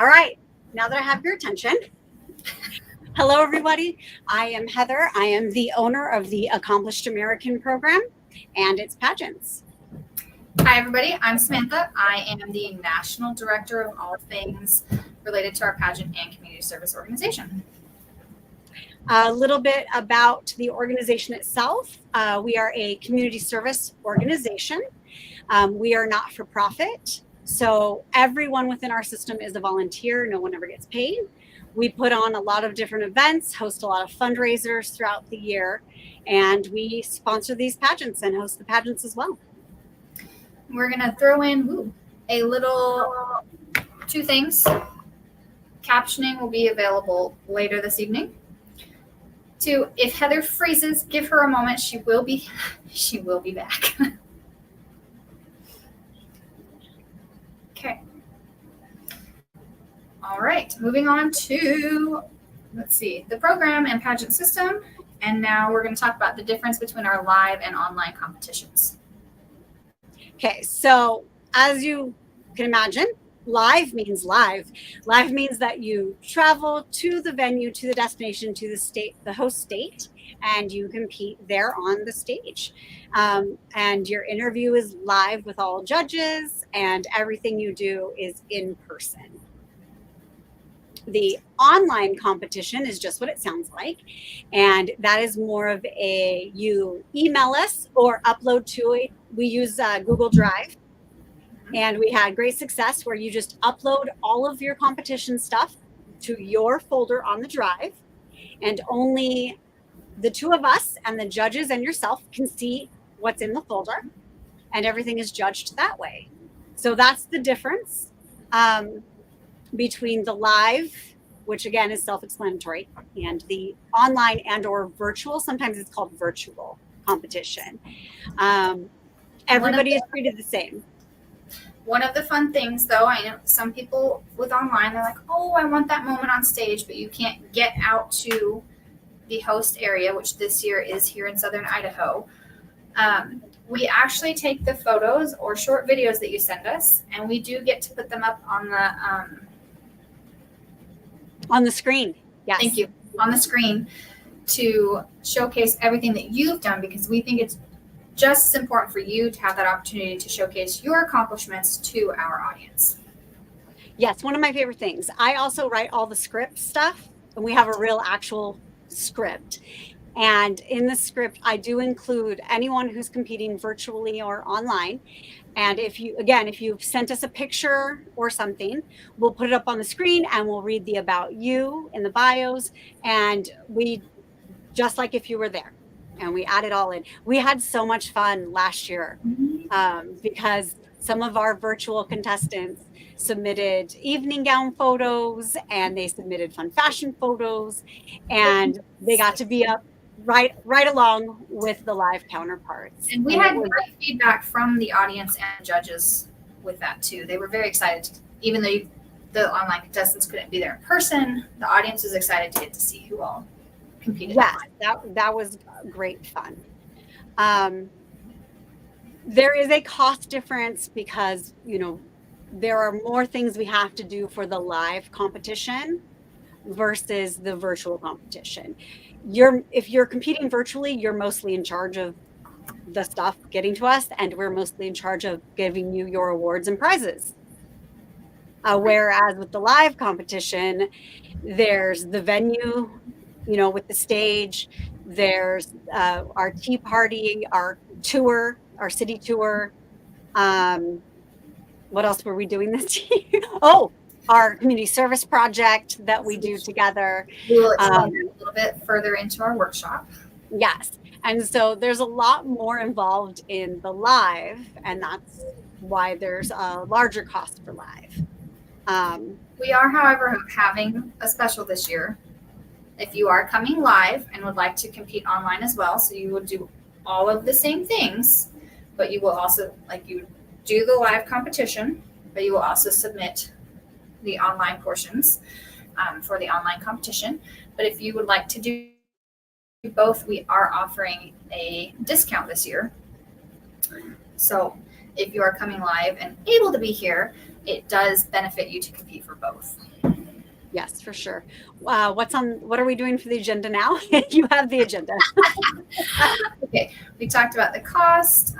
All right, now that I have your attention, hello everybody. I am Heather. I am the owner of the Accomplished American program and its pageants. Hi everybody, I'm Samantha. I am the National Director of all things related to our pageant and community service organization. A little bit about the organization itself. We are a community service organization. We are not for profit. So everyone within our system is a volunteer. No one ever gets paid. We put on a lot of different events, host a lot of fundraisers throughout the year, and we sponsor these pageants and host the pageants as well. We're going to throw in a little two things. Captioning will be available later this evening. Two, if Heather freezes, give her a moment. She will be back. Okay. All right, moving on to, the program and pageant system. And now we're going to talk about the difference between our live and online competitions. Okay, so as you can imagine, live means live. Live means that you travel to the venue, to the destination, to the state, the host state, and you compete there on the stage. And your interview is live with all judges, and everything you do is in person. The online competition is just what it sounds like, and that is more of you email us or upload to it. We use Google Drive, and we had great success where you just upload all of your competition stuff to your folder on the drive, and only the two of us and the judges and yourself can see what's in the folder, and everything is judged that way. So that's the difference between the live, which again is self-explanatory, and the online and or virtual. Sometimes it's called virtual competition. Everybody is treated the same. One of the fun things, though, I know some people with online, they're like, oh, I want that moment on stage, but you can't get out to the host area, which this year is here in Southern Idaho. We actually take the photos or short videos that you send us, and we do get to put them up on the screen. Yes. Thank you. On the screen to showcase everything that you've done, because we think it's just as important for you to have that opportunity to showcase your accomplishments to our audience. Yes, one of my favorite things. I also write all the script stuff, and we have a real actual script. And in the script, I do include anyone who's competing virtually or online. And if you've sent us a picture or something, we'll put it up on the screen and we'll read the about you in the bios. And we, just like if you were there, and we add it all in. We had so much fun last year because some of our virtual contestants submitted evening gown photos, and they submitted fun fashion photos, and they got to be up right along with the live counterparts. And we had great feedback from the audience and judges with that too. They were very excited, even though the online contestants couldn't be there in person. The audience was excited to get to see who all competed. Yes, that was great fun. There is a cost difference because there are more things we have to do for the live competition versus the virtual competition. If you're competing virtually, you're mostly in charge of the stuff getting to us, and we're mostly in charge of giving you your awards and prizes. Whereas with the live competition, there's the venue, with the stage, there's our tea party, our tour, our city tour. What else were we doing this year? Oh, our community service project that we do together. We will explain that a little bit further into our workshop. Yes. And so there's a lot more involved in the live, and that's why there's a larger cost for live. We are, however, having a special this year. If you are coming live and would like to compete online as well, so you will do all of the same things, but you will also, you do the live competition, but you will also submit the online portions for the online competition. But if you would like to do both, we are offering a discount this year. So if you are coming live and able to be here, it does benefit you to compete for both. Yes, for sure. What are we doing for the agenda now? You have the agenda. Okay, we talked about the cost.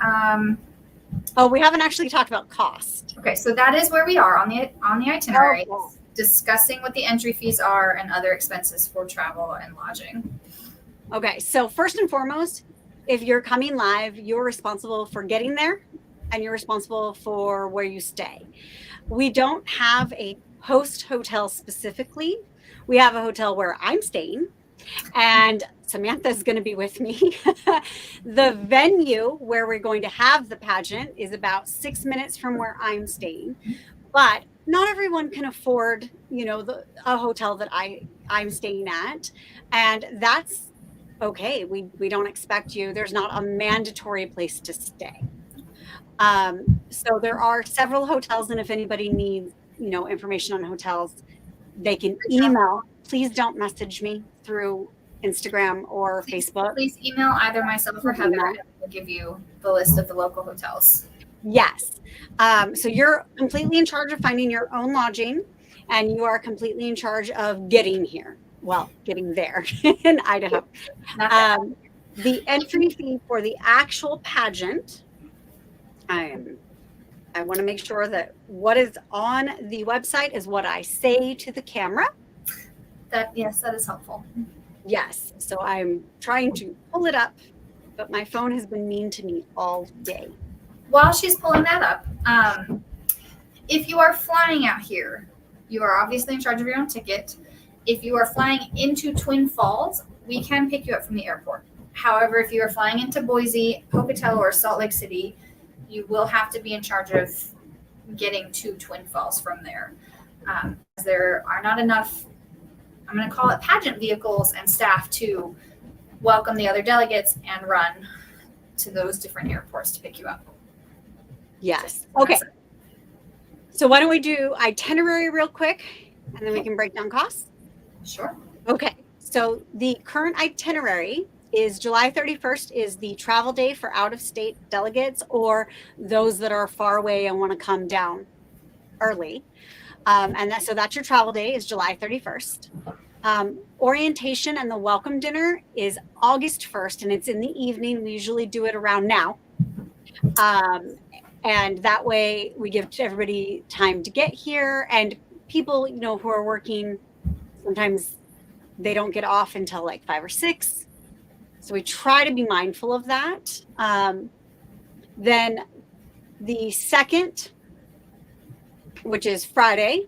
Oh, we haven't actually talked about cost. Okay, so that is where we are on the itinerary, Okay. discussing what the entry fees are and other expenses for travel and lodging. Okay, so first and foremost, if you're coming live, you're responsible for getting there and you're responsible for where you stay. We don't have a host hotel specifically. We have a hotel where I'm staying, and Samantha's going to be with me. The venue where we're going to have the pageant is about 6 minutes from where I'm staying, but not everyone can afford, a hotel that I'm staying at, and that's okay. We don't expect you. There's not a mandatory place to stay. So there are several hotels, and if anybody needs, information on hotels, they can email. Please don't message me through Instagram or Facebook. Please email either myself or Heather, and we'll give you the list of the local hotels. Yes. So you're completely in charge of finding your own lodging, and you are completely in charge of getting here. Well, getting there in Idaho. The entry fee for the actual pageant, I want to make sure that what is on the website is what I say to the camera. Yes, that is helpful. Yes. So I'm trying to pull it up, but my phone has been mean to me all day. While she's pulling that up, if you are flying out here, you are obviously in charge of your own ticket. If you are flying into Twin Falls, we can pick you up from the airport. However, if you are flying into Boise, Pocatello, or Salt Lake City, you will have to be in charge of getting to Twin Falls from there. There are not enough, I'm going to call it pageant vehicles and staff to welcome the other delegates and run to those different airports to pick you up. Yes. Okay. So why don't we do itinerary real quick, and then we can break down costs? Sure. Okay. So the current itinerary is July 31st is the travel day for out-of-state delegates or those that are far away and want to come down early. So that's your travel day is July 31st. Orientation and the welcome dinner is August 1st, and it's in the evening. We usually do it around now. And that way we give everybody time to get here, and people, who are working, sometimes they don't get off until like 5 or 6. So we try to be mindful of that. Then the second, which is Friday,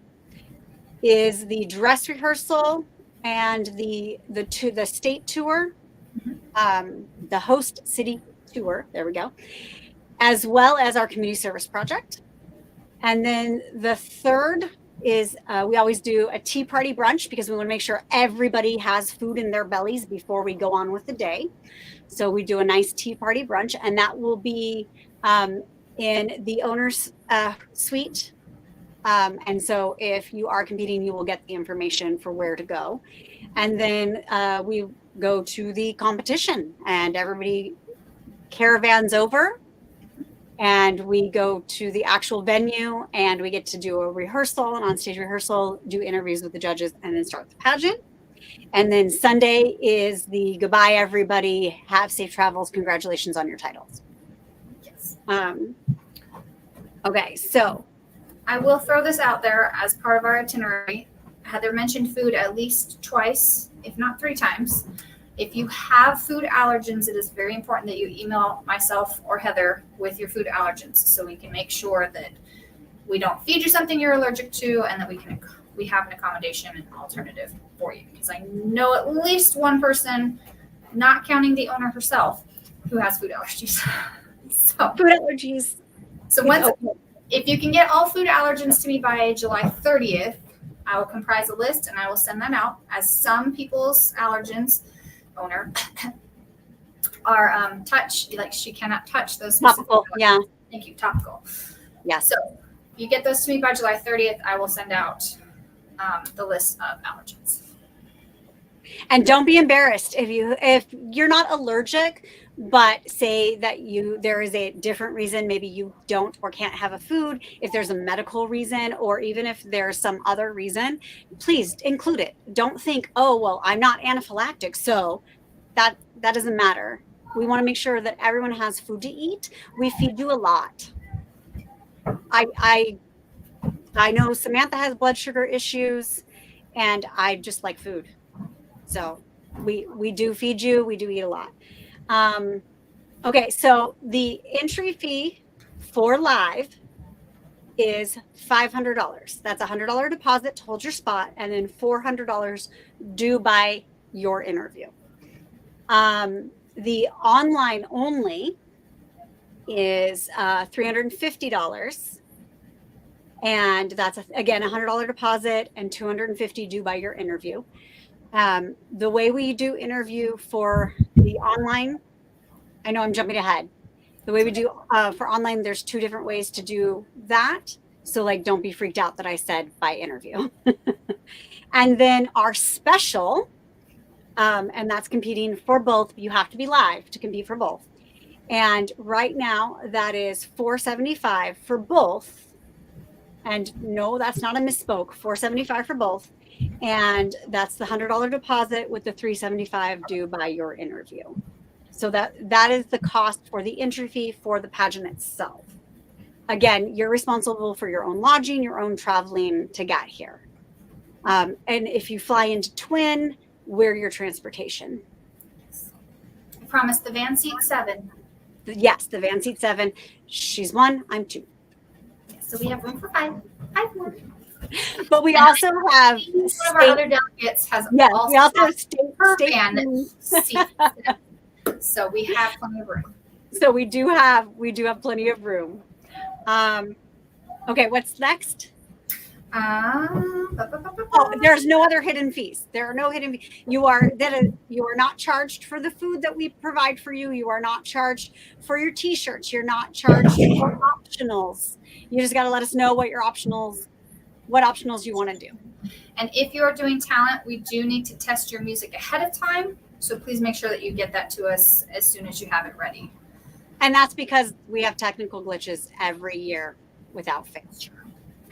is the dress rehearsal and the state tour, the host city tour. There we go. As well as our community service project. And then the third is we always do a tea party brunch because we want to make sure everybody has food in their bellies before we go on with the day. So we do a nice tea party brunch, and that will be in the owner's suite. And so if you are competing, you will get the information for where to go. And then we go to the competition, and everybody caravans over. And we go to the actual venue, and we get to do a rehearsal, an on-stage rehearsal, do interviews with the judges, and then start the pageant. And then Sunday is the goodbye, everybody. Have safe travels. Congratulations on your titles. Yes. Okay, so I will throw this out there as part of our itinerary. Heather mentioned food at least twice, if not 3 times. If you have food allergens, it is very important that you email myself or Heather with your food allergens so we can make sure that we don't feed you something you're allergic to, and that we have an accommodation and alternative for you. Because I know at least one person, not counting the owner herself, who has food allergies. So food allergies. So if you can get all food allergens to me by July 30th, I will comprise a list and I will send that out, as some people's allergens, owner, are like she cannot touch those topical. Yeah. Thank you. Topical. Yeah. So if you get those to me by July 30th, I will send out the list of allergens. And don't be embarrassed if you're not allergic. but say that there is a different reason, maybe you don't or can't have a food, if there's a medical reason, or even if there's some other reason, please include it. Don't think, oh, well, I'm not anaphylactic, so that doesn't matter. We want to make sure that everyone has food to eat. We feed you a lot. I know Samantha has blood sugar issues, and I just like food. So we do feed you. We do eat a lot. Okay, so the entry fee for live is $500. That's a $100 deposit to hold your spot, and then $400 due by your interview. The online only is $350. And that's, again, a $100 deposit and $250 due by your interview. The way we do interview for the online, I know I'm jumping ahead. The way we do for online, there's 2 different ways to do that. So like, don't be freaked out that I said by interview. And then our special, and that's competing for both. You have to be live to compete for both. And right now that is $475 for both. And no, that's not a misspoke. $475 for both. And that's the $100 deposit with the $375 due by your interview. So that is the cost for the entry fee for the pageant itself. Again, you're responsible for your own lodging, your own traveling to get here. And if you fly into Twin, we're your transportation. I promise the van seat 7. Yes, the van seat 7. She's 1, I'm 2. So we have room for 5 more. But we also have one of our other delegates has we also have state van seats. So we have plenty of room. So we do have plenty of room. Okay, what's next? There's no other hidden fees. There are no hidden fees. You are not charged for the food that we provide for you. You are not charged for your t-shirts. You're not charged for optionals. You just got to let us know what optionals you want to do. And if you are doing talent, we do need to test your music ahead of time. So please make sure that you get that to us as soon as you have it ready. And that's because we have technical glitches every year without fail.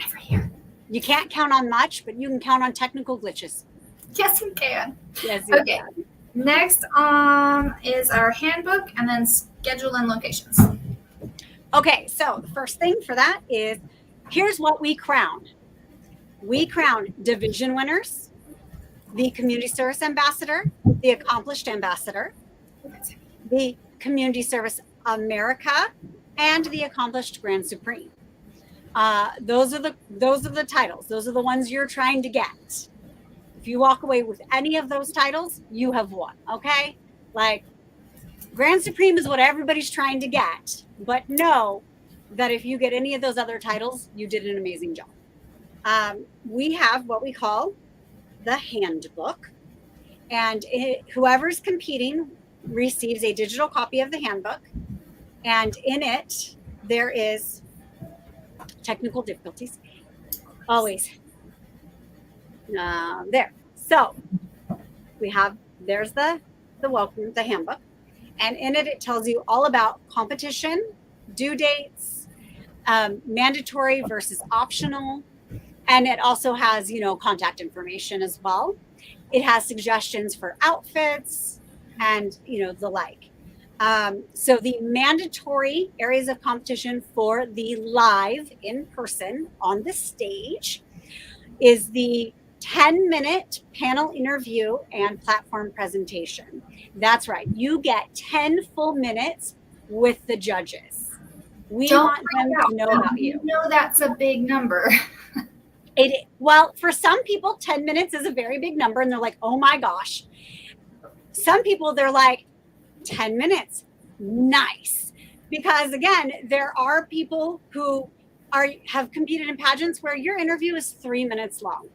Every year. You can't count on much, but you can count on technical glitches. Yes, we can. Yes, you okay. can. Next is our handbook and then schedule and locations. Okay, so the first thing for that is, here's what we crown. We crown division winners, the community service ambassador, the accomplished ambassador, the community service America, and the accomplished grand supreme. Those are the titles. Those are the ones you're trying to get. If you walk away with any of those titles, you have won. Okay, like grand supreme is what everybody's trying to get, but know that if you get any of those other titles, you did an amazing job. We have what we call the handbook, and whoever's competing receives a digital copy of the handbook, and in it there is technical difficulties always there. So there's the welcome, the handbook, and in it tells you all about competition, due dates, mandatory versus optional. And it also has, contact information as well. It has suggestions for outfits and, the like. So the mandatory areas of competition for the live in person on the stage is the 10-minute panel interview and platform presentation. That's right. You get 10 full minutes with the judges. We want them to know about you. You know that's a big number. Well, for some people, 10 minutes is a very big number, and they're like, oh my gosh. Some people, they're like, 10 minutes, nice. Because again, there are people who have competed in pageants where your interview is 3 minutes long.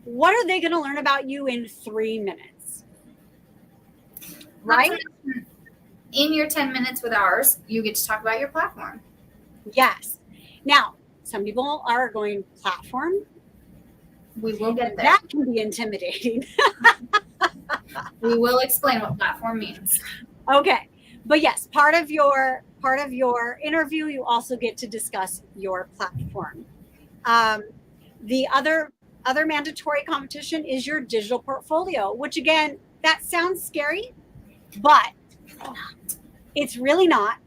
What are they going to learn about you in 3 minutes? Right? In your 10 minutes with ours, you get to talk about your platform. Yes. Now, some people are going platform. We will get there. That can be intimidating. We will explain what platform means. Okay. But yes, part of your interview, you also get to discuss your platform. The other mandatory competition is your digital portfolio, which again, that sounds scary, but it's really not.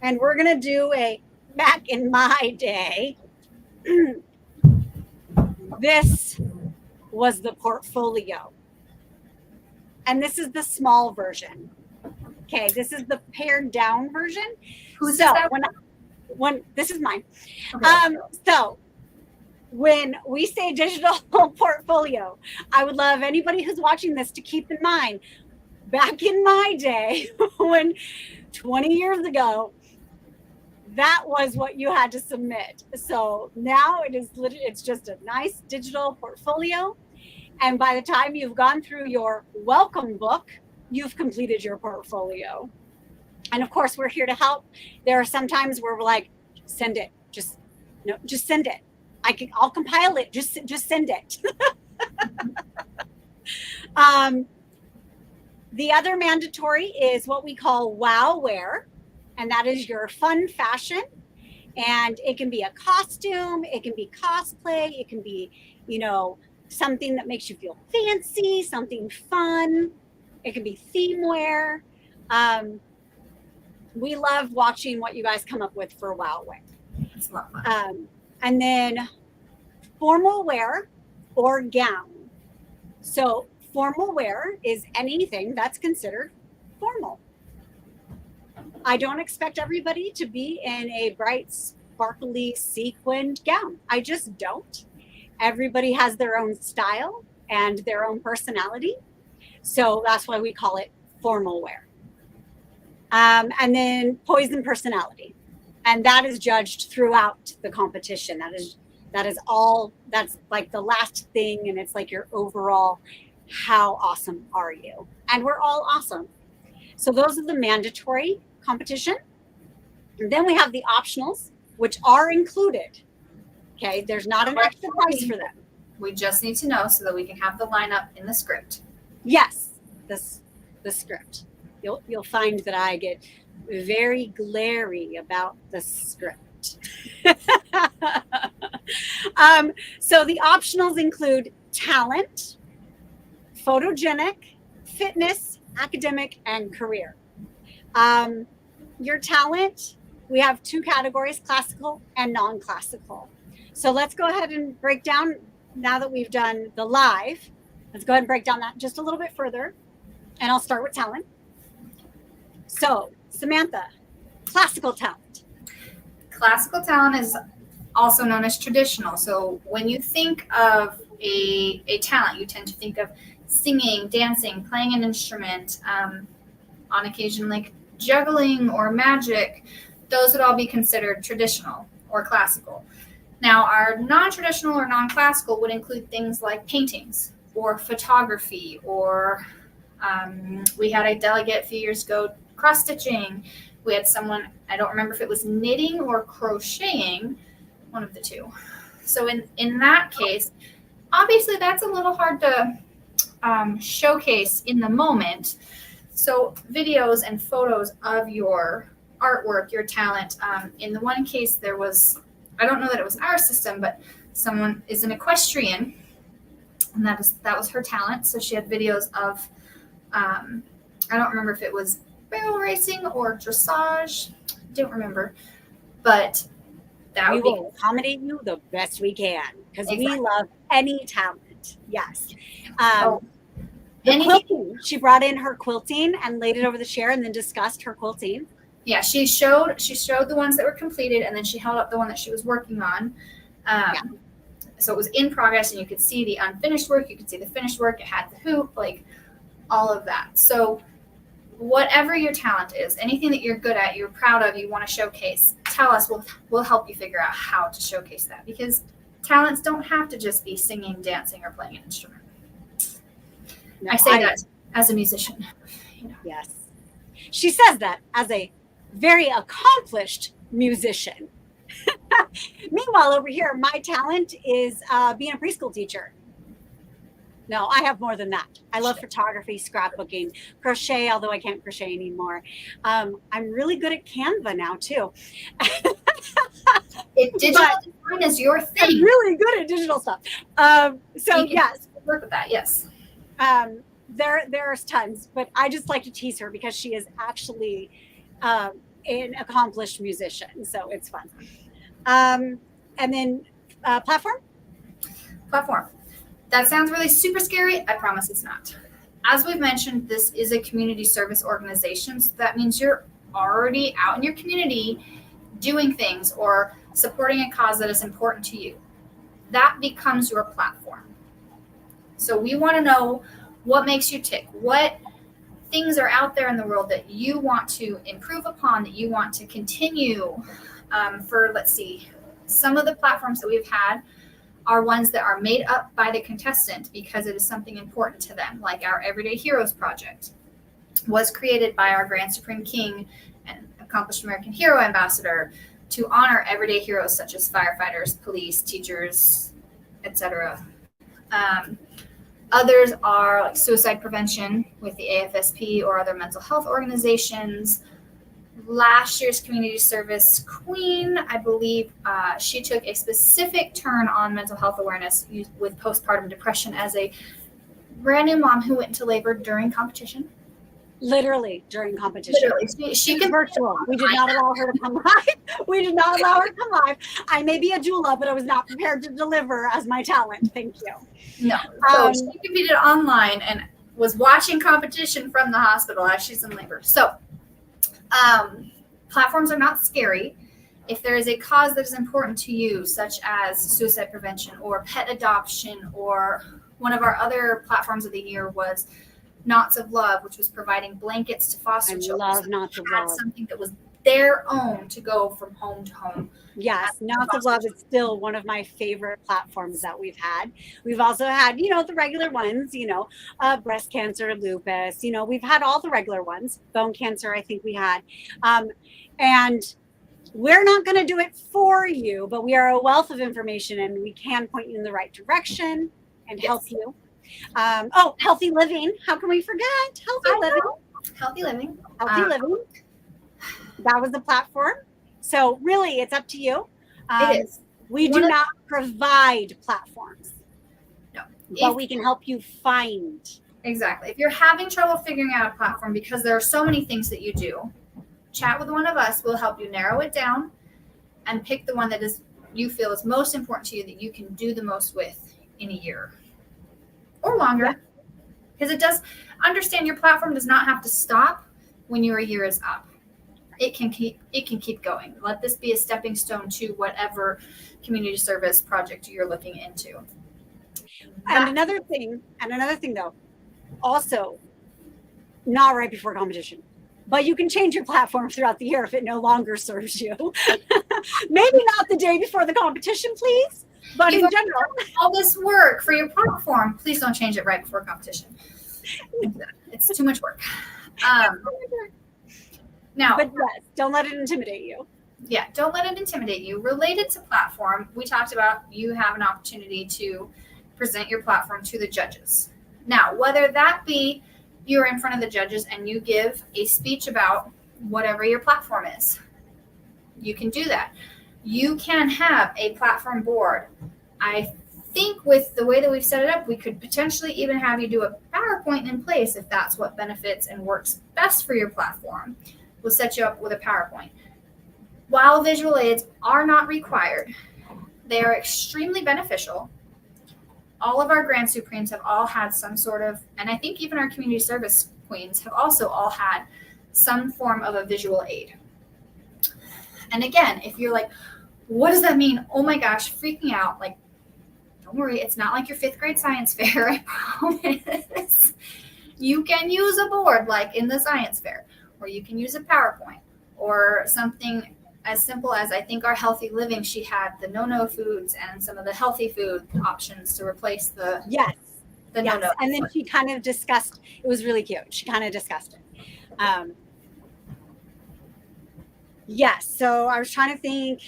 And we're gonna do a back in my day. This was the portfolio. And this is the small version. Okay, this is the pared down version. Who's so that? when this is mine. Okay. So when we say digital portfolio, I would love anybody who's watching this to keep in mind, back in my day, when 20 years ago, that was what you had to submit. So now it's just a nice digital portfolio. And by the time you've gone through your welcome book, you've completed your portfolio. And of course, we're here to help. There are some times where we're like, send it, just send it. I'll compile it. Just send it. The other mandatory is what we call wow wear, and that is your fun fashion. And it can be a costume, it can be cosplay, it can be, something that makes you feel fancy, something fun. It can be theme wear. We love watching what you guys come up with for wow wear. It's a lot of fun. And then formal wear or gown. So formal wear is anything that's considered formal. I don't expect everybody to be in a bright, sparkly, sequined gown. I just don't. Everybody has their own style and their own personality. So that's why we call it formal wear. And then poison personality. And that is judged throughout the competition. That is all, that's like the last thing. And it's like your overall, how awesome are you? And we're all awesome. So those are the mandatory competition. And then we have the optionals, which are included. Okay, there's not an extra price for them. We just need to know so that we can have the lineup in the script. Yes, the script. You'll find that I get very glary about the script. So the optionals include talent, photogenic, fitness, academic, and career. Your talent, we have two categories, classical and non-classical. So let's go ahead and break down, now that we've done the live, let's go ahead and break down that just a little bit further. And I'll start with talent. So Samantha, classical talent. Classical talent is also known as traditional. So when you think of a talent, you tend to think of singing, dancing, playing an instrument, on occasion like juggling or magic. Those would all be considered traditional or classical. Now, our non-traditional or non-classical would include things like paintings or photography, or we had a delegate a few years ago, cross-stitching. We had someone, I don't remember if it was knitting or crocheting, one of the two. So in that case, obviously that's a little hard to showcase in the moment. So videos and photos of your artwork, your talent. In the one case, there was, I don't know that it was our system, but someone is an equestrian, and that was her talent. So she had videos of, I don't remember if it was barrel racing or dressage. Don't remember, but that we will accommodate you the best we can, because we love any talent. Yes. Quilting. She brought in her quilting and laid it over the chair and then discussed her quilting. Yeah, she showed the ones that were completed, and then she held up the one that she was working on. So it was in progress, and you could see the unfinished work, you could see the finished work, it had the hoop, like all of that. So whatever your talent is, anything that you're good at, you're proud of, you want to showcase, tell us. We'll help you figure out how to showcase that, because talents don't have to just be singing, dancing, or playing an instrument. No, I say that as a musician. Yes. She says that as a very accomplished musician. Meanwhile, over here, my talent is being a preschool teacher. No, I have more than that. I love photography, scrapbooking, crochet, although I can't crochet anymore. I'm really good at Canva now too. If digital But design is your I'm thing, really good at digital stuff. So you can yes, work with that. Yes. there's tons, but I just like to tease her because she is actually an accomplished musician, so it's fun. And then platform. Platform. That sounds really super scary. I promise it's not. As we've mentioned, this is a community service organization. So that means you're already out in your community doing things or supporting a cause that is important to you. That becomes your platform. So we want to know what makes you tick, what things are out there in the world that you want to improve upon, that you want to continue. For, let's see, some of the platforms that we've had are ones that are made up by the contestant because it is something important to them, like our Everyday Heroes project was created by our Grand Supreme King and accomplished American Hero Ambassador to honor everyday heroes such as firefighters, police, teachers, etc. Others are like suicide prevention with the AFSP or other mental health organizations. Last year's community service queen, I believe, she took a specific turn on mental health awareness with postpartum depression as a brand new mom who went into labor during competition. Literally during competition. Literally, she can virtual. We did not allow her to come live. We did not allow her to come live. I may be a doula, but I was not prepared to deliver as my talent. Thank you. No. So she competed online and was watching competition from the hospital as she's in labor. So platforms are not scary. If there is a cause that is important to you, such as suicide prevention or pet adoption, or one of our other platforms of the year was Knots of Love, which was providing blankets to foster children. I love Knots of Love. Something that was their own to go from home to home. Yes, Knots of Love is still one of my favorite platforms that we've had. We've also had, the regular ones, breast cancer, lupus, we've had all the regular ones. Bone cancer, I think we had. And we're not going to do it for you, but we are a wealth of information and we can point you in the right direction and help you. Healthy living. How can we forget healthy living? Healthy living. Healthy living. That was the platform. So really, it's up to you. It is. We do not provide platforms. No. But we can help you find. Exactly. If you're having trouble figuring out a platform because there are so many things that you do, chat with one of us. We'll help you narrow it down and pick the one that you feel is most important to you, that you can do the most with in a year or longer. Because it does understand your platform does not have to stop when your year is up. It can keep going. Let this be a stepping stone to whatever community service project you're looking into. And another thing though, also not right before competition, but you can change your platform throughout the year if it no longer serves you. Maybe not the day before the competition, please. But in general, all this work for your platform, please don't change it right before competition. It's too much work. Now, but yes, don't let it intimidate you. Yeah, don't let it intimidate you. Related to platform, we talked about you have an opportunity to present your platform to the judges. Now, whether that be you're in front of the judges and you give a speech about whatever your platform is, you can do that. You can have a platform board. I think with the way that we've set it up, we could potentially even have you do a PowerPoint in place if that's what benefits and works best for your platform. We'll set you up with a PowerPoint. While visual aids are not required, they are extremely beneficial. All of our Grand Supremes have all had some sort of, and I think even our community service queens have also all had some form of a visual aid. And again, if you're like, what does that mean? Oh my gosh, freaking out. Like, don't worry, it's not like your 5th grade science fair, I promise. You can use a board like in the science fair, or you can use a PowerPoint, or something as simple as, I think our healthy living, she had the no-no foods and some of the healthy food options to replace the no-no. And then she kind of discussed, it was really cute. She kind of discussed it. Yes. So I was trying to think.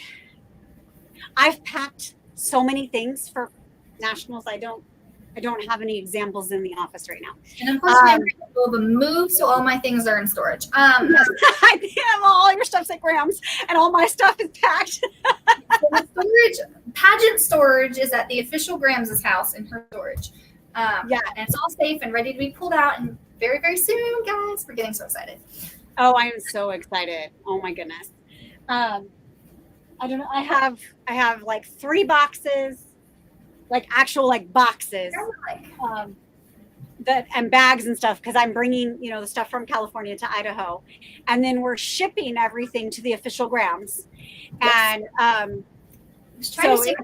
I've packed so many things for nationals. I don't I don't have any examples in the office right now. And unfortunately, I'm going to go move, so all my things are in storage. I have all your stuff's at Graham's, and all my stuff is packed. So the storage, pageant storage, is at the official Graham's house in her storage. Yeah, and it's all safe and ready to be pulled out, and very, very soon, guys. We're getting so excited. Oh, I am so excited! Oh my goodness. I don't know. I have like 3 boxes, like actual like boxes, that and bags and stuff, because I'm bringing the stuff from California to Idaho, and then we're shipping everything to the official Grams. Yes. And I was trying to see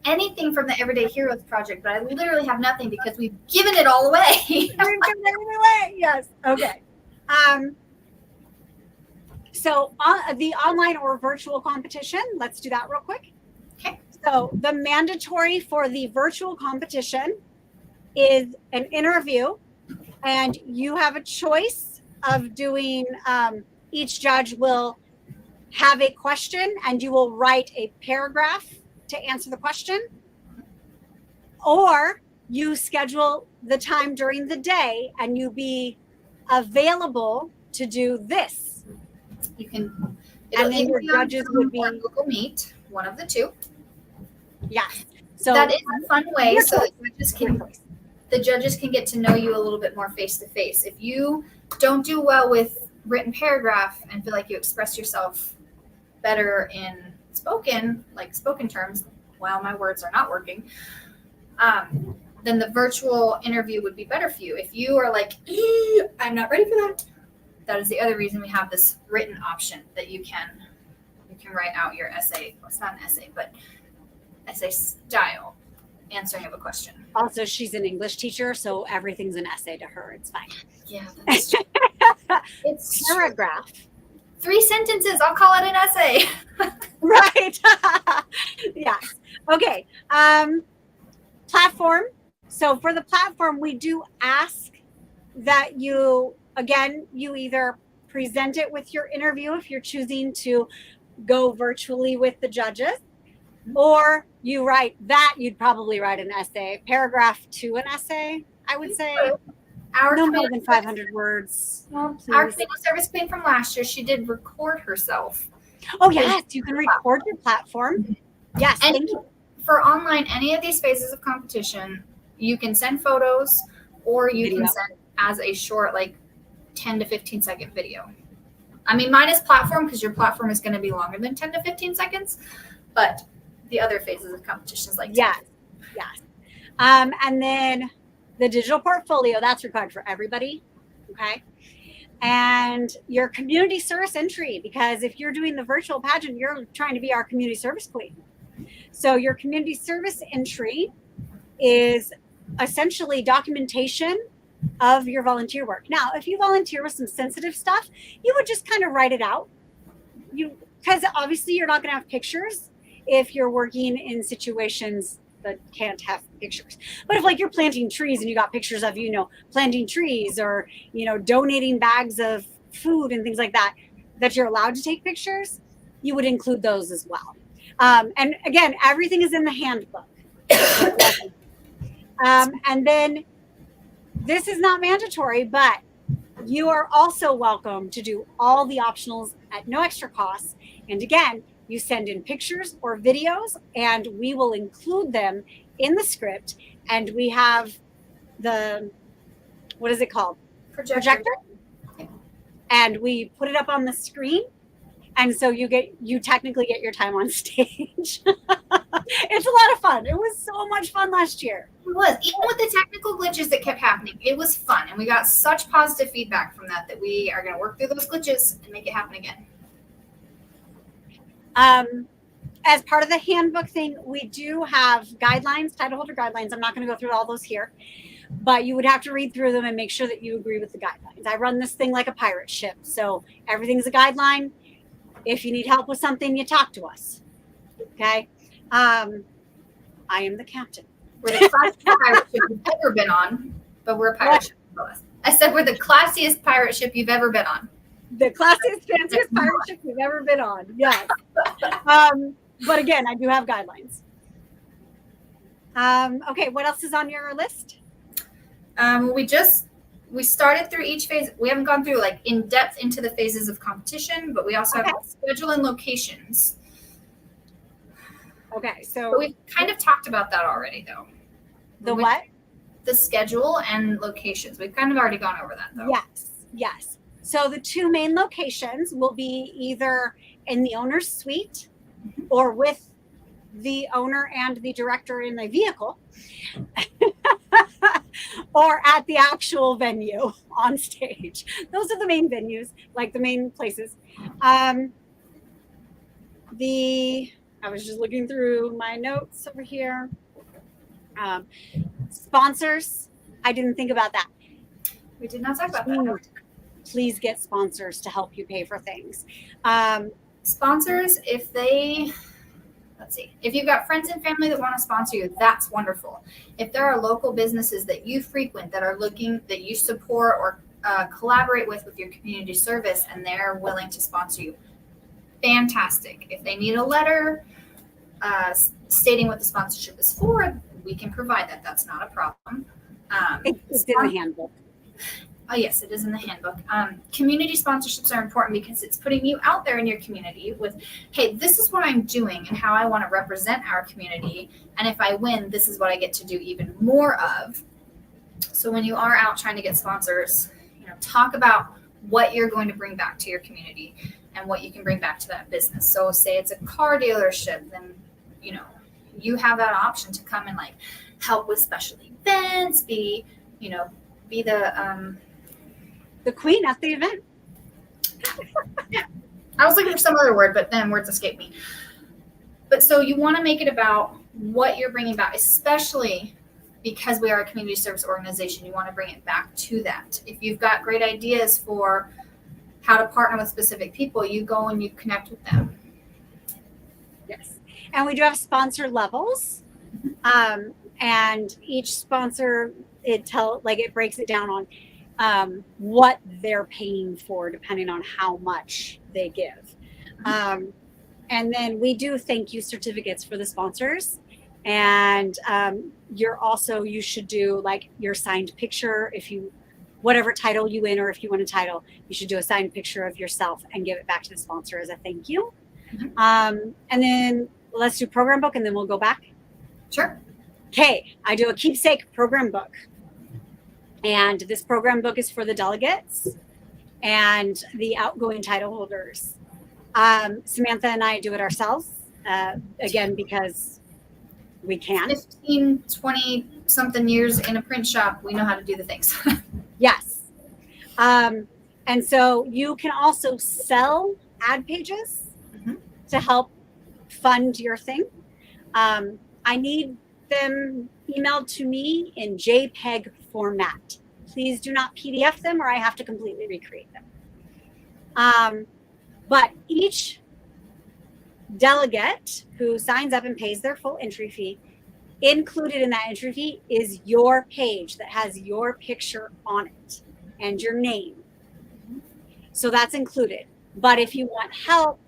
anything from the Everyday Heroes project, but I literally have nothing because we've given it all away. We've given it away. Yes. Okay. So the online or virtual competition, let's do that real quick. Okay. So the mandatory for the virtual competition is an interview, and you have a choice of doing, each judge will have a question and you will write a paragraph to answer the question, or you schedule the time during the day and you be available to do this. You can, and then your judges would be Google Meet, one of the two. Yes. So that is a fun way. So the judges can get to know you a little bit more face to face. If you don't do well with written paragraph and feel like you express yourself better in spoken terms, while my words are not working, then the virtual interview would be better for you. If you are like, I'm not ready for that, that is the other reason we have this written option that you can write out your essay. Well, it's not an essay, but essay style answering of a question. Also, she's an English teacher, so everything's an essay to her. It's fine. Yeah, that's true. It's paragraph. 3 sentences. I'll call it an essay. Right. Yes. Okay. Platform. So for the platform, we do ask that you either present it with your interview if you're choosing to go virtually with the judges, or you write that. You'd probably write an essay, paragraph to an essay, I would say. No more than 500 words. Well, our community service queen from last year, she did record herself. Oh, yes. You can record your platform. Yes. And for online, any of these phases of competition, you can send photos or you can send as a short, 10 to 15 second video. I mean, mine is platform because your platform is going to be longer than 10 to 15 seconds, but the other phases of competitions yes. And then the digital portfolio, that's required for everybody. Okay. And your community service entry, because if you're doing the virtual pageant, you're trying to be our community service queen. So your community service entry is essentially documentation of your volunteer work. Now, if you volunteer with some sensitive stuff, you would just kind of write it out. Because obviously you're not going to have pictures if you're working in situations that can't have pictures. But if you're planting trees and you got pictures of, planting trees or, donating bags of food and things like that you're allowed to take pictures, you would include those as well. And again, everything is in the handbook. And then this is not mandatory, but you are also welcome to do all the optionals at no extra cost. And again, you send in pictures or videos and we will include them in the script. And we have what is it called? Projector. And we put it up on the screen. And so you technically get your time on stage. It's a lot of fun. It was so much fun last year. It was. Even with the technical glitches that kept happening, it was fun. And we got such positive feedback from that we are going to work through those glitches and make it happen again. As part of the handbook thing, we do have guidelines, title holder guidelines. I'm not going to go through all those here, but you would have to read through them and make sure that you agree with the guidelines. I run this thing like a pirate ship. So everything's a guideline. If you need help with something, you talk to us. Okay. I am the captain. We're the classiest pirate ship you've ever been on, but we're a pirate ship. I said we're the classiest pirate ship you've ever been on. The classiest, fanciest pirate ship you've ever been on. Yes. But again, I do have guidelines. Okay. What else is on your list? We started through each phase. We haven't gone through like in depth into the phases of competition, but we also Okay. have schedule and locations. Okay, But so we've kind of talked about that already, though. the what? The schedule and locations. We've kind of already gone over that, though. Yes. So the two main locations will be either in the owner's suite or with the owner and the director in the vehicle, or at the actual venue on stage. Those are the main venues, like the main places. I was just looking through my notes over here. Sponsors, I didn't think about that. We did not talk about that. Please get sponsors to help you pay for things. Sponsors, if you've got friends and family that want to sponsor you, that's wonderful. If there are local businesses that you frequent that are looking, that you support or collaborate with your community service, and they're willing to sponsor you, fantastic. If they need a letter stating what the sponsorship is for, we can provide that. That's not a problem. It's in the handbook. Oh, yes, it is in the handbook. Community sponsorships are important because it's putting you out there in your community with, hey, this is what I'm doing and how I want to represent our community. And if I win, this is what I get to do even more of. So when you are out trying to get sponsors, talk about what you're going to bring back to your community and what you can bring back to that business. So say it's a car dealership, then, you have that option to come and like help with special events, be the queen at the event. Yeah. I was looking for some other word, but then words escape me. But so you want to make it about what you're bringing back, especially because we are a community service organization. You want to bring it back to that. If you've got great ideas for how to partner with specific people, you go and you connect with them. Yes. And we do have sponsor levels. And each sponsor, it breaks it down on what they're paying for, depending on how much they give. And then we do thank you certificates for the sponsors. And you should do like your signed picture. Whatever title you win, or if you win a title, you should do a signed picture of yourself and give it back to the sponsor as a thank you. And then let's do program book, and then we'll go back. Sure. Okay, I do a keepsake program book. And this program book is for the delegates and the outgoing title holders. Samantha and I do it ourselves, again, because we can. 15, 20 something years in a print shop, we know how to do the things. Yes. And so you can also sell ad pages to help fund your thing. I need them emailed to me in JPEG format. Please do not PDF them, or I have to completely recreate them. But each delegate who signs up and pays their full entry fee, included in that entry fee is your page that has your picture on it and your name. So that's included. But if you want help,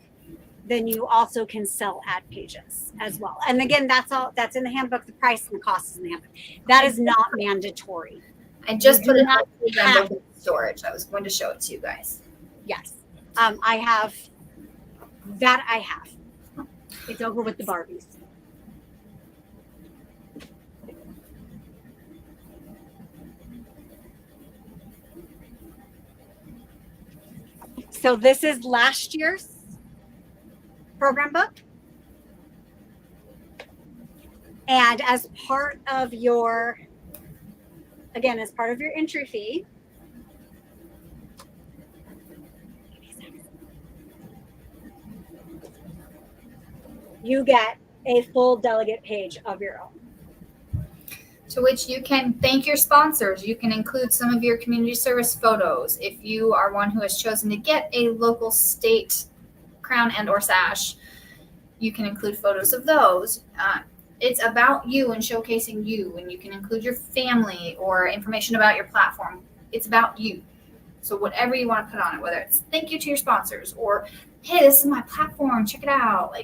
then you also can sell ad pages as well. And again, that's in the handbook. The price and the cost is in the handbook. That is not mandatory. I just put it in storage. I was going to show it to you guys. Yes. I have. It's over with the Barbies. So this is last year's program book. And as part of your entry fee, you get a full delegate page of your own. To which you can thank your sponsors. You can include some of your community service photos. If you are one who has chosen to get a local state crown and or sash, you can include photos of those. It's about you and showcasing you, and you can include your family or information about your platform. It's about you. So whatever you want to put on it, whether it's thank you to your sponsors or, hey, this is my platform, check it out.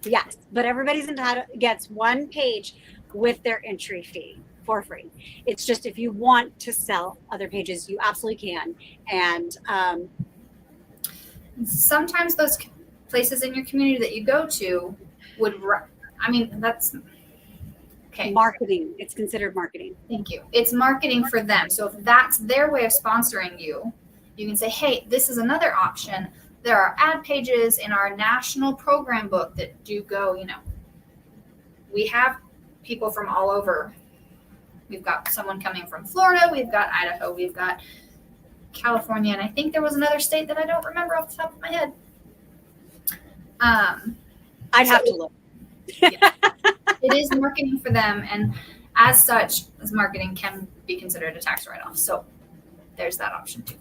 Yes, but everybody's entitled gets one page with their entry fee. for free. It's just if you want to sell other pages, you absolutely can. And sometimes those places in your community that you go to would, I mean, that's okay. Marketing, it's considered marketing. Thank you. It's marketing for them. So if that's their way of sponsoring you, you can say, hey, this is another option. There are ad pages in our national program book that do go, you know, we have people from all over. We've got someone coming from Florida. We've got Idaho. We've got California. And I think there was another state that I don't remember off the top of my head. I'd have to look. Yeah. It is marketing for them. And as such, as marketing can be considered a tax write-off. So there's that option too.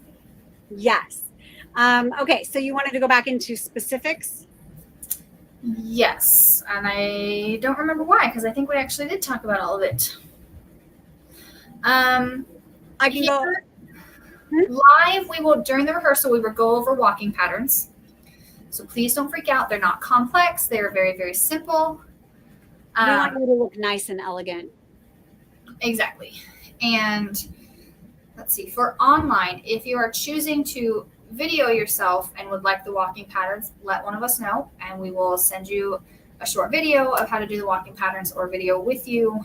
Yes. Okay. So you wanted to go back into specifics? Yes. And I don't remember why, because I think we actually did talk about all of it. I can go live. We will, during the rehearsal, we will go over walking patterns. So please don't freak out. They're not complex. They are very, very simple. We want you to look nice and elegant. Exactly. And let's see, for online, if you are choosing to video yourself and would like the walking patterns, let one of us know and we will send you a short video of how to do the walking patterns or video with you.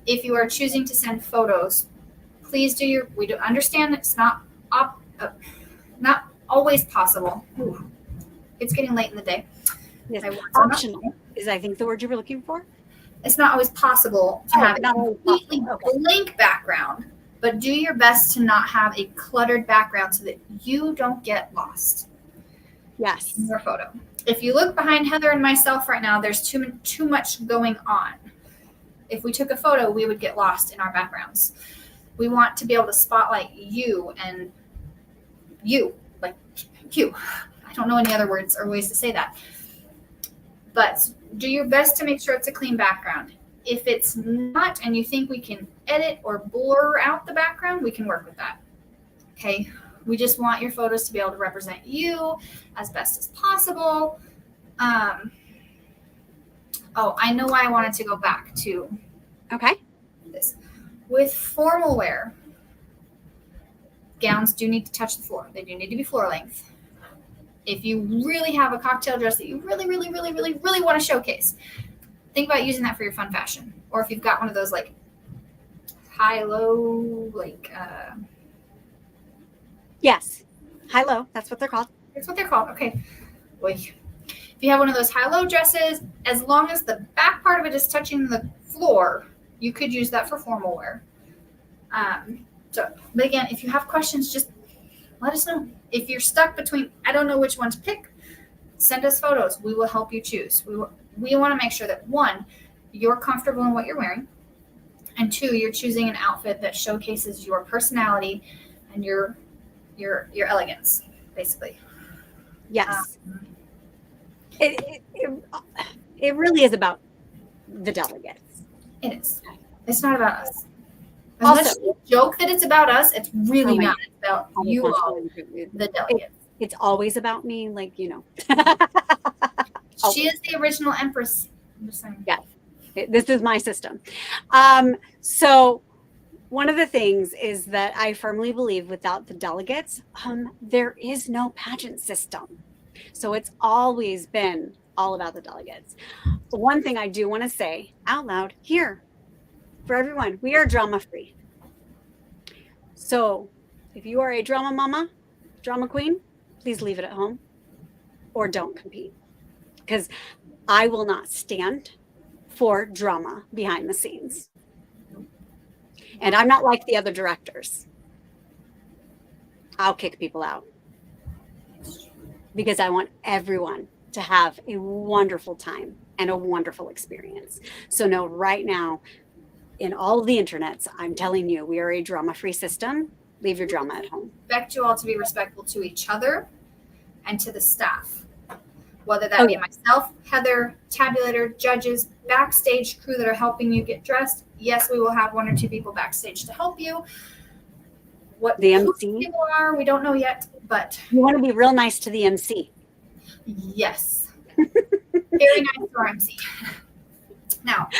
If you are choosing to send photos, please do we do understand it's not always possible. Ooh, it's getting late in the day. Yes. Optional is, I think, the word you were looking for. It's not always possible to have a completely blank background, but do your best to not have a cluttered background so that you don't get lost. Yes. In your photo. If you look behind Heather and myself right now, there's too much going on. If we took a photo, we would get lost in our backgrounds. We want to be able to spotlight you and you, like you. I don't know any other words or ways to say that. But do your best to make sure it's a clean background. If it's not and you think we can edit or blur out the background, we can work with that. Okay. We just want your photos to be able to represent you as best as possible. I know why I wanted to go back to this. With formal wear, gowns do need to touch the floor. They do need to be floor length. If you really have a cocktail dress that you really, really, really, really, really want to showcase, think about using that for your fun fashion. Or if you've got one of those like high-low, like yes, high-low. That's what they're called. That's what they're called. Okay. Boy. If you have one of those high-low dresses, as long as the back part of it is touching the floor, you could use that for formal wear. But again, if you have questions, just let us know. If you're stuck between, I don't know which one to pick, send us photos. We will help you choose. We want to make sure that, one, you're comfortable in what you're wearing, and two, you're choosing an outfit that showcases your personality and your elegance, basically. Yes. It really is about the delegates. It is. It's not about us. Unless you joke that it's about us, it's really not. It's about you all, the delegates. It's always about me, like, you know. She is the original empress. I'm just saying. Yeah. This is my system. So one of the things is that I firmly believe without the delegates, there is no pageant system. So it's always been all about the delegates. One thing I do want to say out loud here for everyone, we are drama free. So if you are a drama mama, drama queen, please leave it at home or don't compete, because I will not stand for drama behind the scenes. And I'm not like the other directors. I'll kick people out because I want everyone to have a wonderful time and a wonderful experience. So no, right now, in all of the internets, I'm telling you, we are a drama-free system. Leave your drama at home. Expect you all to be respectful to each other and to the staff, whether that be myself, Heather, tabulator, judges, backstage crew that are helping you get dressed. Yes, we will have one or two people backstage to help you. What the MC people are, we don't know yet, but you want to be real nice to the MC. Yes, very nice to our MC. Now,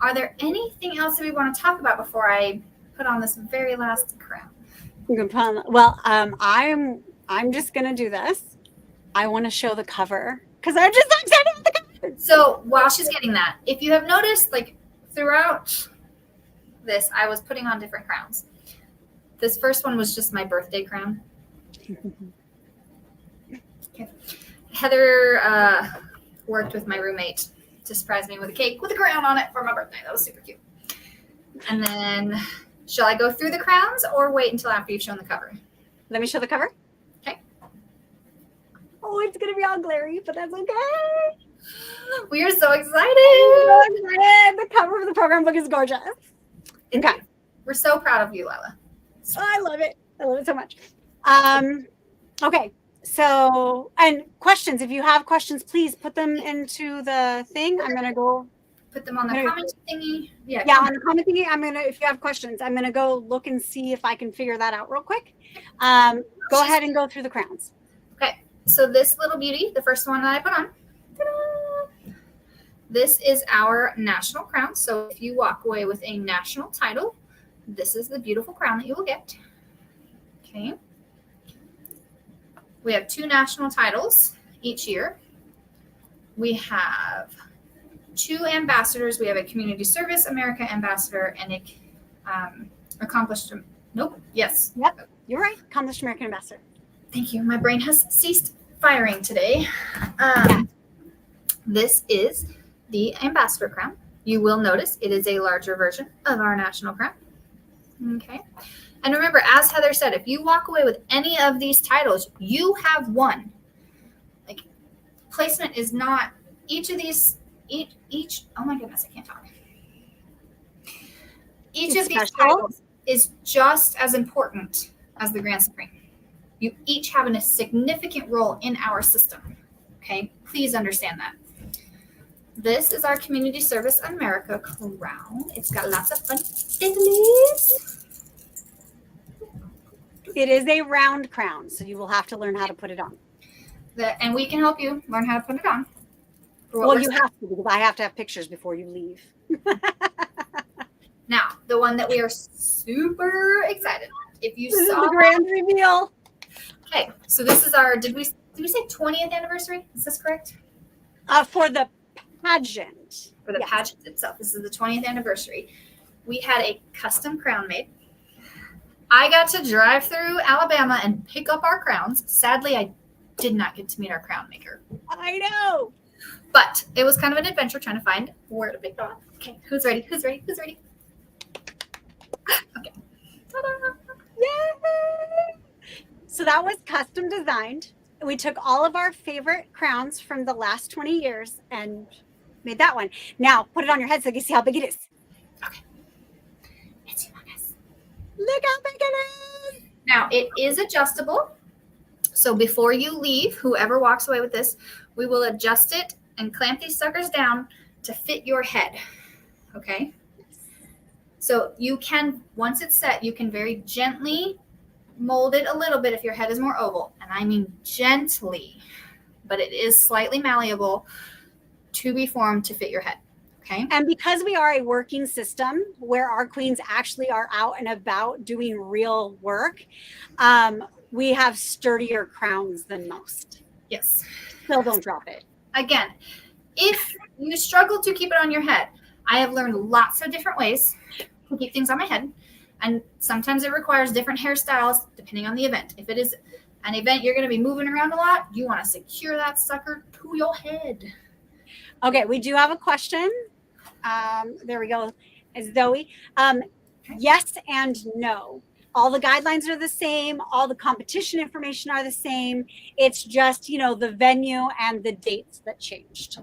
Are there anything else that we want to talk about before I put on this very last crown? Well, I'm just gonna do this. I want to show the cover because I'm just so excited about the cover. So while she's getting that, if you have noticed, like throughout this, I was putting on different crowns. This first one was just my birthday crown. Okay. Heather worked with my roommate to surprise me with a cake with a crown on it for my birthday. That was super cute. And then, shall I go through the crowns or wait until after you've shown the cover? Let me show the cover. Okay. Oh, it's gonna be all glary, but that's okay. We are so excited. The cover of the program book is gorgeous. Okay. We're so proud of you, Lila. I love it. I love it so much. Okay. So, and questions. If you have questions, please put them into the thing. I'm gonna go put them on the comment thingy. Yeah, on the comment thingy. If you have questions, I'm gonna go look and see if I can figure that out real quick. Go ahead and go through the crowns. Okay. So this little beauty, the first one that I put on. Ta-da! This is our national crown. So if you walk away with a national title, this is the beautiful crown that you will get. Okay. We have 2 national titles each year. We have 2 ambassadors. We have a Community Service America ambassador and a accomplished. Nope. Yes. Yep. You're right. Accomplished American ambassador. Thank you. My brain has ceased firing today. This is the ambassador crown. You will notice it is a larger version of our national crown. Okay. And remember, as Heather said, if you walk away with any of these titles, you have won. Like, placement is not each of these, each, oh my goodness, I can't talk. Each of these titles is just as important as the Grand Supreme. You each have a significant role in our system. Okay, please understand that. This is our Community Service America crown. It's got lots of fun fiddlies. It is a round crown, so you will have to learn how to put it on. And we can help you learn how to put it on. Well, you have to, because I have to have pictures before you leave. Now, the one that we are super excited. If you this saw is the grand reveal. Okay, so this is our. Did we say 20th anniversary? Is this correct? For the pageant. For the pageant itself, this is the 20th anniversary. We had a custom crown made. I got to drive through Alabama and pick up our crowns. Sadly, I did not get to meet our crown maker. I know. But it was kind of an adventure trying to find where to pick it up. Okay, who's ready? Who's ready? Who's ready? Okay. Ta-da! Yay! So that was custom designed. We took all of our favorite crowns from the last 20 years and made that one. Now, put it on your head so you can see how big it is. Okay. It's humongous. Look how big it is. Now, it is adjustable. So before you leave, whoever walks away with this, we will adjust it and clamp these suckers down to fit your head. Okay? So you can, once it's set, you can very gently mold it a little bit if your head is more oval. And I mean gently, but it is slightly malleable to be formed to fit your head. Okay. And because we are a working system where our queens actually are out and about doing real work, we have sturdier crowns than most. Yes. Still don't drop it. Again, if you struggle to keep it on your head, I have learned lots of different ways to keep things on my head. And sometimes it requires different hairstyles depending on the event. If it is an event you're going to be moving around a lot, you want to secure that sucker to your head. Okay, we do have a question. There we go. It's Zoe. Yes and no. All the guidelines are the same. All the competition information are the same. It's just, the venue and the dates that changed.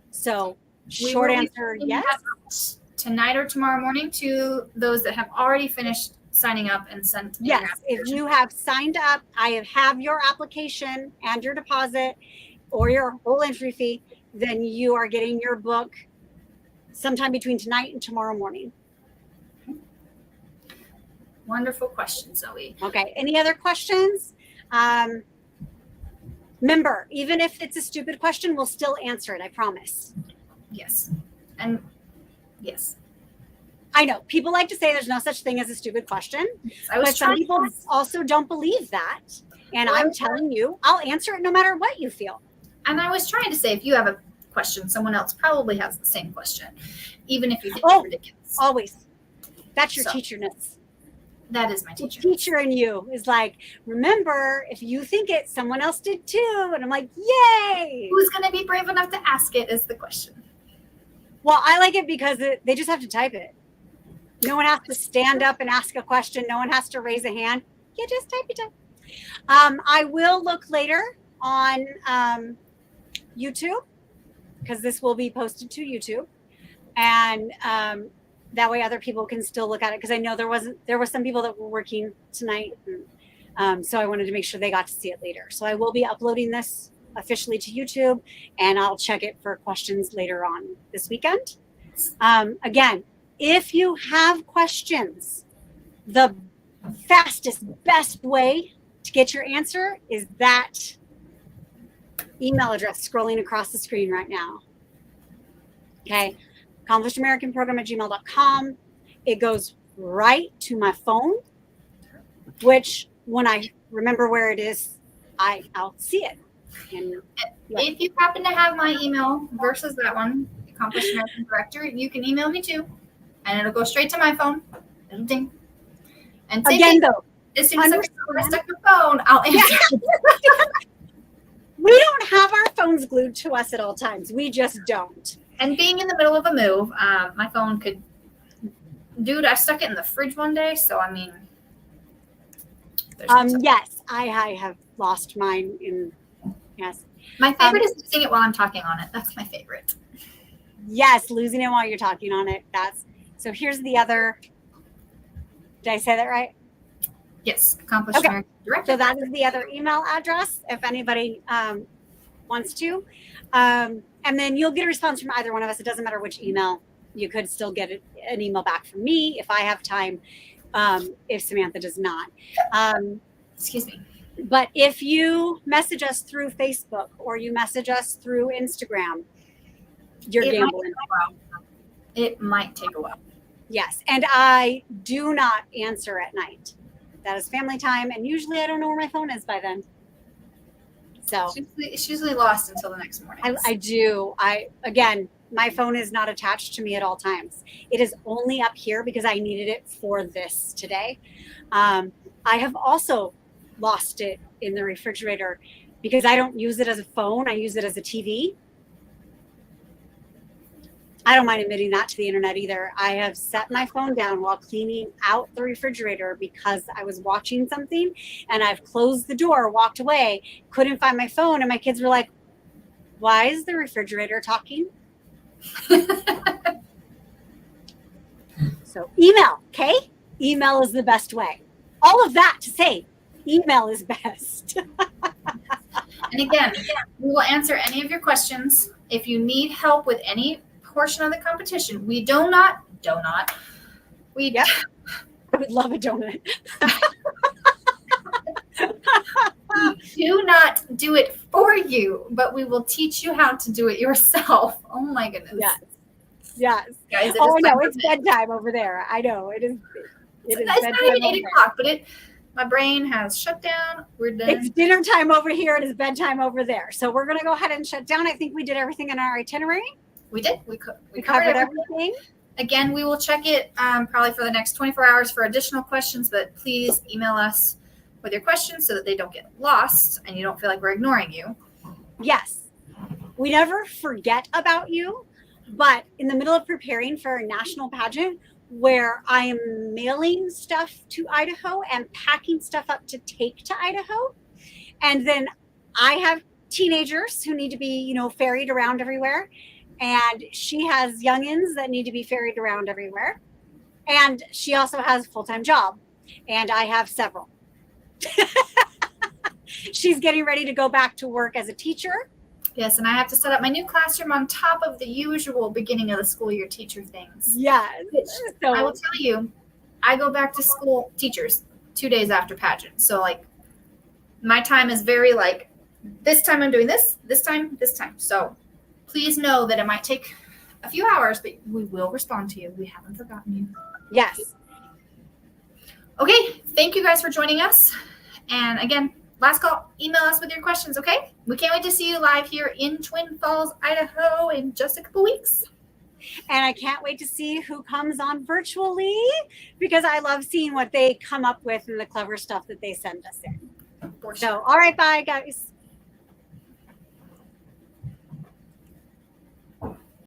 So short answer, yes. Tonight or tomorrow morning to those that have already finished signing up and sent. Yes, if you have signed up, I have your application and your deposit or your whole entry fee, then you are getting your book sometime between tonight and tomorrow morning. Wonderful question, Zoe. Okay, any other questions? Remember, even if it's a stupid question, we'll still answer it, I promise. Yes. And Yes. I know people like to say there's no such thing as a stupid question, but some people also don't believe that. And I'm telling you, I'll answer it no matter what you feel. And I was trying to say, if you have a question, someone else probably has the same question, even if you think it's ridiculous. Always. That's your teacherness. That is my teacher. The teacher in you is like, remember, if you think it, someone else did too. And I'm like, yay! Who's going to be brave enough to ask it is the question. Well, I like it because they just have to type it. No one has to stand up and ask a question. No one has to raise a hand. You just type it up. I will look later on YouTube, because this will be posted to YouTube. And that way other people can still look at it, because I know there were some people that were working tonight, and, so I wanted to make sure they got to see it later. So I will be uploading this officially to YouTube, and I'll check it for questions later on this weekend. Again, if you have questions, the fastest, best way to get your answer is that email address scrolling across the screen right now. Okay. AccomplishedAmericanProgram@gmail.com. It goes right to my phone, which when I remember where it is, I'll see it. And if you happen to have my email versus that one, Accomplished American Director, you can email me too, and it'll go straight to my phone. It'll ding. And again, though, as soon as I stuck the phone, I'll answer. We don't have our phones glued to us at all times. We just don't. And being in the middle of a move, my phone could. Dude, I stuck it in the fridge one day, so I mean. Yes, I have lost mine in. Yes. My favorite is losing it while I'm talking on it. That's my favorite. Yes, losing it while you're talking on it. So here's the other. Did I say that right? Yes, Accomplished American Director. So that is the other email address if anybody wants to. And then you'll get a response from either one of us. It doesn't matter which email. You could still get an email back from me if I have time, if Samantha does not. Excuse me. But if you message us through Facebook or you message us through Instagram, you're gambling. It might take a while. Yes. And I do not answer at night. That is family time. And usually I don't know where my phone is by then. So it's usually lost until the next morning. I do. Again, my phone is not attached to me at all times. It is only up here because I needed it for this today. I have also lost it in the refrigerator because I don't use it as a phone. I use it as a TV. I don't mind admitting that to the internet either. I have set my phone down while cleaning out the refrigerator because I was watching something, and I've closed the door, walked away, couldn't find my phone, and my kids were like, "Why is the refrigerator talking?" So email, okay? Email is the best way. All of that to say, email is best. And again, we will answer any of your questions. If you need help with any portion of the competition, we do not. Yep. I would love a donut. We do not do it for you, but we will teach you how to do it yourself. Oh my goodness. Yes. Guys, it's bedtime over there. I know it is. It's not even 8 o'clock, but my brain has shut down. We're done. It's dinner time over here. It is bedtime over there. So we're going to go ahead and shut down. I think we did everything in our itinerary. We did. We covered everything. Again, we will check it probably for the next 24 hours for additional questions, but please email us with your questions so that they don't get lost and you don't feel like we're ignoring you. Yes. We never forget about you, but in the middle of preparing for a national pageant where I am mailing stuff to Idaho and packing stuff up to take to Idaho, and then I have teenagers who need to be, ferried around everywhere. And she has youngins that need to be ferried around everywhere. And she also has a full-time job. And I have several. She's getting ready to go back to work as a teacher. Yes, and I have to set up my new classroom on top of the usual beginning of the school year teacher things. Yes. So I will tell you, I go back to school teachers 2 days after pageant. So my time is very this time I'm doing this time. So please know that it might take a few hours, but we will respond to you. We haven't forgotten you. Yes. Okay, thank you guys for joining us. And again, last call, email us with your questions, okay? We can't wait to see you live here in Twin Falls, Idaho in just a couple weeks. And I can't wait to see who comes on virtually, because I love seeing what they come up with and the clever stuff that they send us in. For So, sure. all right, bye, guys.